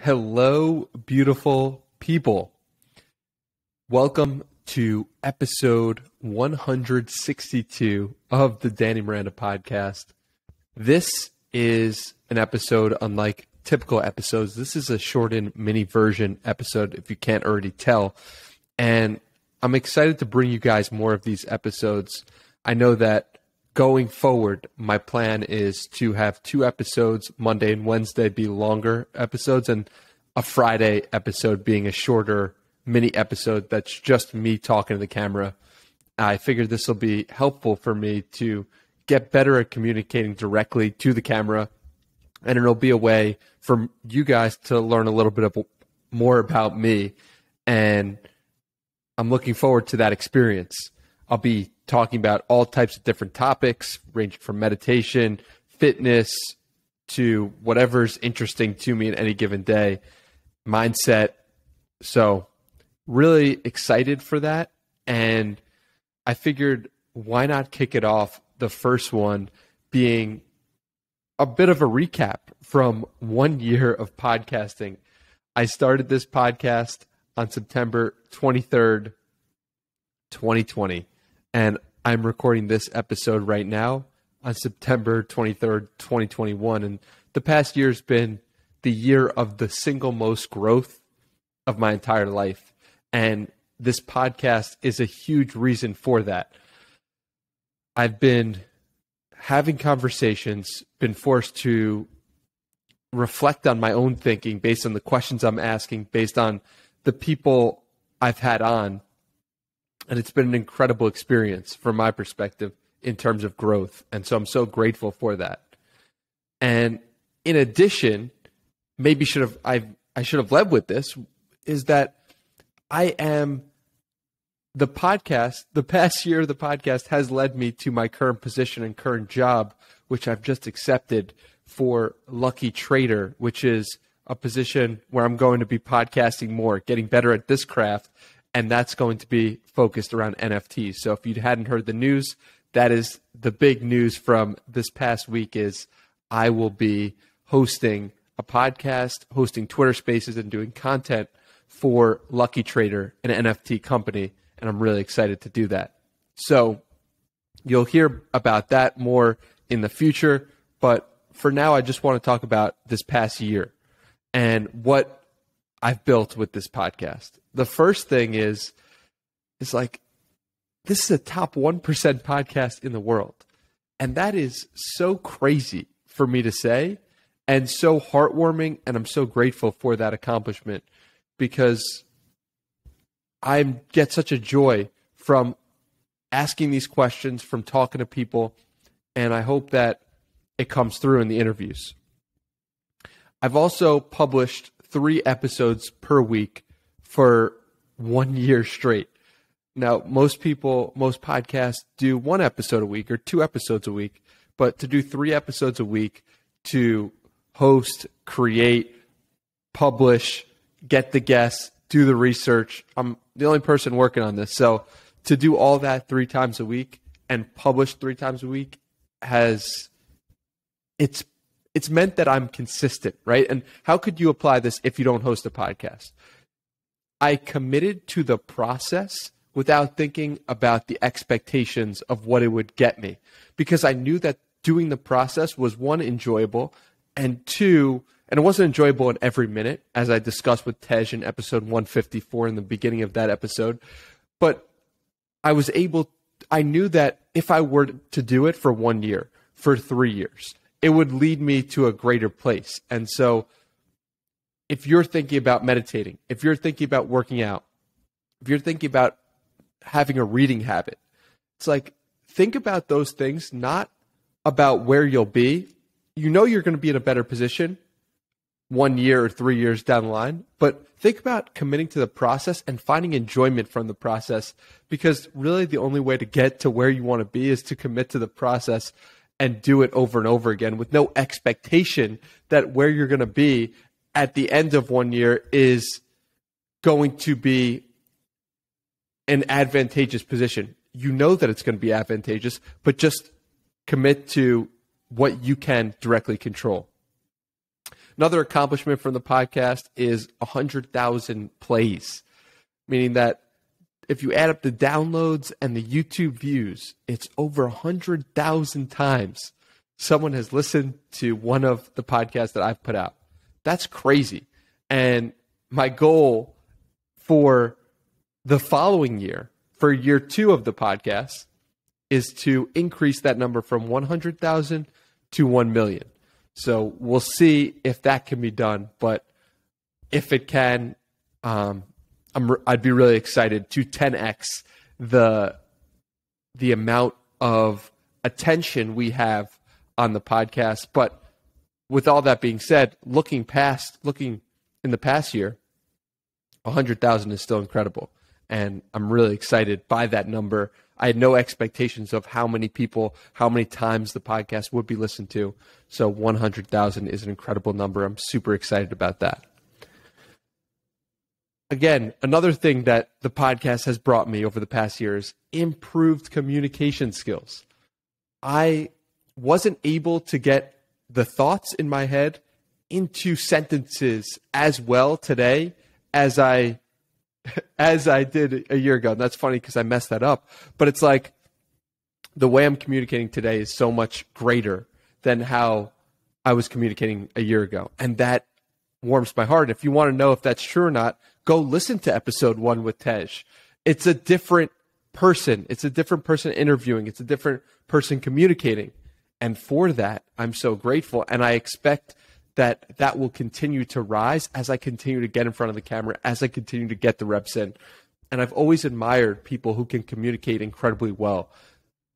Hello, beautiful people. Welcome to episode 162 of the Danny Miranda Podcast. This is an episode unlike typical episodes. This is a shortened mini version episode, if you can't already tell. And I'm excited to bring you guys more of these episodes. I know that going forward, my plan is to have 2 episodes, Monday and Wednesday, be longer episodes, and a Friday episode being a shorter mini episode that's just me talking to the camera. I figured this will be helpful for me to get better at communicating directly to the camera, and it'll be a way for you guys to learn a little bit more about me, and I'm looking forward to that experience. I'll be talking about all types of different topics, ranging from meditation, fitness, to whatever's interesting to me at any given day, mindset. So really excited for that. And I figured, why not kick it off, the first one being a bit of a recap from 1 year of podcasting. I started this podcast on September 23rd, 2020. And I'm recording this episode right now on September 23rd, 2021. And the past year has been the year of the single most growth of my entire life. And this podcast is a huge reason for that. I've been having conversations, been forced to reflect on my own thinking based on the questions I'm asking, based on the people I've had on. And it's been an incredible experience from my perspective in terms of growth. And so I'm so grateful for that. And in addition, maybe I should have led with this, is that I am the podcast, the past year of the podcast has led me to my current position and current job, which I've just accepted for Lucky Trader, which is a position where I'm going to be podcasting more, getting better at this craft. And that's going to be focused around NFTs. So if you hadn't heard the news, that is the big news from this past week, is I will be hosting a podcast, hosting Twitter Spaces, and doing content for Lucky Trader, an NFT company. And I'm really excited to do that. So you'll hear about that more in the future. But for now, I just want to talk about this past year and what I've built with this podcast. The first thing is like, this is a top 1% podcast in the world. And that is so crazy for me to say, and so heartwarming. And I'm so grateful for that accomplishment, because I get such a joy from asking these questions, from talking to people. And I hope that it comes through in the interviews. I've also published 3 episodes per week for 1 year straight. Now, most podcasts do 1 episode a week or 2 episodes a week, but to do 3 episodes a week, to host, create, publish, get the guests, do the research. I'm the only person working on this. So to do all that 3 times a week and publish 3 times a week it's meant that I'm consistent, right? And how could you apply this if you don't host a podcast? I committed to the process without thinking about the expectations of what it would get me, because I knew that doing the process was, 1, enjoyable, and 2, and it wasn't enjoyable in every minute, as I discussed with Tej in episode 154 in the beginning of that episode. But I knew that if I were to do it for 1 year, for 3 years, it would lead me to a greater place. And so if you're thinking about meditating, if you're thinking about working out, if you're thinking about having a reading habit, it's like, think about those things, not about where you'll be. You know you're going to be in a better position 1 year or 3 years down the line, but think about committing to the process and finding enjoyment from the process, because really the only way to get to where you want to be is to commit to the process and do it over and over again with no expectation that where you're going to be at the end of 1 year is going to be an advantageous position. You know that it's going to be advantageous, but just commit to what you can directly control. Another accomplishment from the podcast is 100,000 plays, meaning that if you add up the downloads and the YouTube views, it's over 100,000 times someone has listened to one of the podcasts that I've put out. That's crazy. And my goal for the following year, for year 2 of the podcast, is to increase that number from 100,000 to 1 million. So we'll see if that can be done. But if it can, I'd be really excited to 10x the amount of attention we have on the podcast. But with all that being said, looking in the past year, 100,000 is still incredible. And I'm really excited by that number. I had no expectations of how many people, how many times the podcast would be listened to. So 100,000 is an incredible number. I'm super excited about that. Again, another thing that the podcast has brought me over the past year is improved communication skills. I wasn't able to get the thoughts in my head into sentences as well today as I did a year ago. And that's funny because I messed that up. But it's like the way I'm communicating today is so much greater than how I was communicating a year ago. And that warms my heart. If you want to know if that's true or not, go listen to episode 1 with Tej. It's a different person. It's a different person interviewing. It's a different person communicating. And for that, I'm so grateful. And I expect that will continue to rise as I continue to get in front of the camera, as I continue to get the reps in. And I've always admired people who can communicate incredibly well.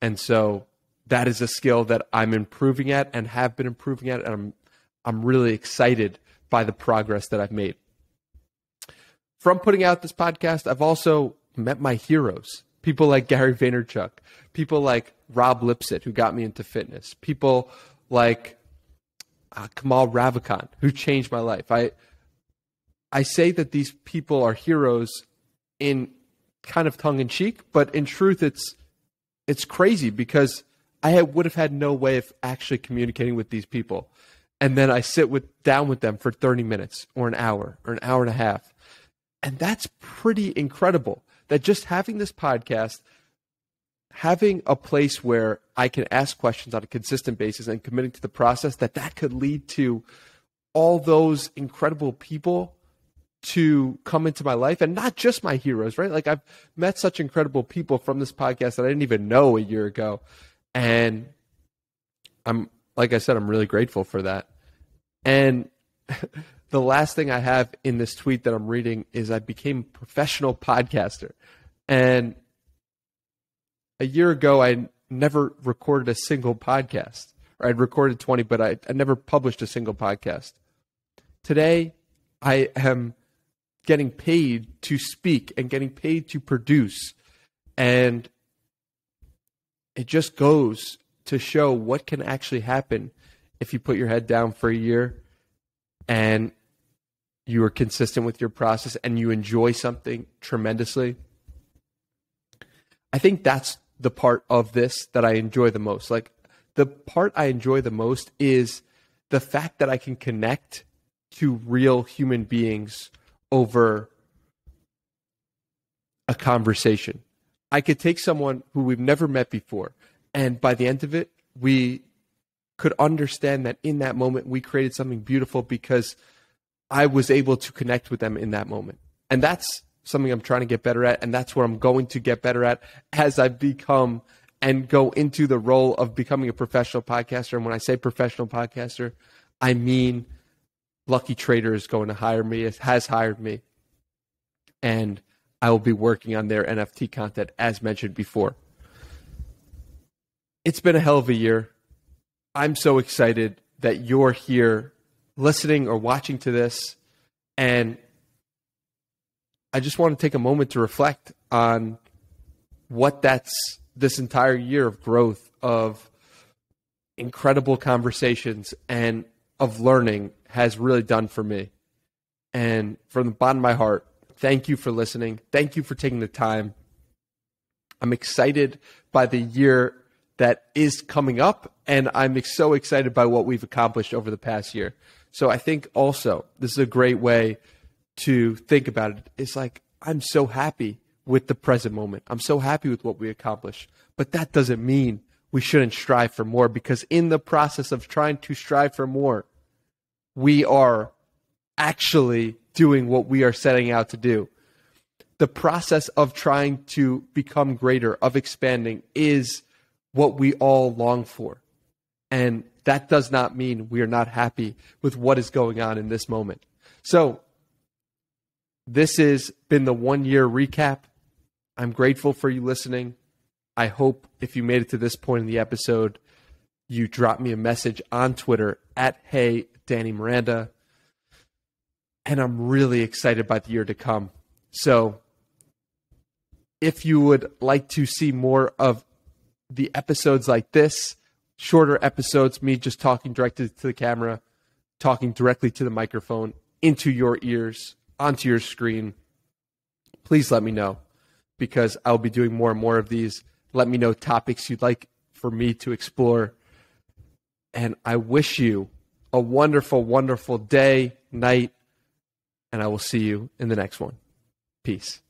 And so that is a skill that I'm improving at and have been improving at. And I'm really excited by the progress that I've made. From putting out this podcast, I've also met my heroes. People like Gary Vaynerchuk, people like Rob Lipsett, who got me into fitness, people like Kamal Ravikant, who changed my life. I say that these people are heroes in kind of tongue-in-cheek, but in truth, it's crazy because I would have had no way of actually communicating with these people. And then I sit down with them for 30 minutes or an hour and a half. And that's pretty incredible. That just having this podcast, having a place where I can ask questions on a consistent basis and committing to the process, that could lead to all those incredible people to come into my life, and not just my heroes, right? Like I've met such incredible people from this podcast that I didn't even know a year ago. And like I said, I'm really grateful for that. And the last thing I have in this tweet that I'm reading is I became a professional podcaster. And a year ago, I never recorded a single podcast. Or I'd recorded 20, but I never published a single podcast. Today, I am getting paid to speak and getting paid to produce. And it just goes to show what can actually happen if you put your head down for a year and you are consistent with your process and you enjoy something tremendously. I think that's the part of this that I enjoy the most. Like the part I enjoy the most is the fact that I can connect to real human beings over a conversation. I could take someone who we've never met before, and by the end of it, we could understand that in that moment, we created something beautiful because I was able to connect with them in that moment. And that's something I'm trying to get better at, and that's what I'm going to get better at as I become and go into the role of becoming a professional podcaster. And when I say professional podcaster, I mean Lucky Trader is going to hire me, it has hired me, and I will be working on their NFT content as mentioned before. It's been a hell of a year. I'm so excited that you're here listening or watching to this, and I just want to take a moment to reflect on what this entire year of growth, of incredible conversations, and of learning has really done for me. And from the bottom of my heart, thank you for listening. Thank you for taking the time. I'm excited by the year that is coming up, and I'm so excited by what we've accomplished over the past year. So I think also this is a great way to think about it. It's like, I'm so happy with the present moment. I'm so happy with what we accomplished. But that doesn't mean we shouldn't strive for more, because in the process of trying to strive for more, we are actually doing what we are setting out to do. The process of trying to become greater, of expanding, is what we all long for. And that does not mean we are not happy with what is going on in this moment. So this has been the 1 year recap. I'm grateful for you listening. I hope if you made it to this point in the episode, you drop me a message on Twitter at Hey Danny Miranda. And I'm really excited about the year to come. So if you would like to see more of the episodes like this, shorter episodes, me just talking directly to the camera, talking directly to the microphone, into your ears, onto your screen, please let me know, because I'll be doing more and more of these. Let me know topics you'd like for me to explore. And I wish you a wonderful, wonderful day, night, and I will see you in the next one. Peace.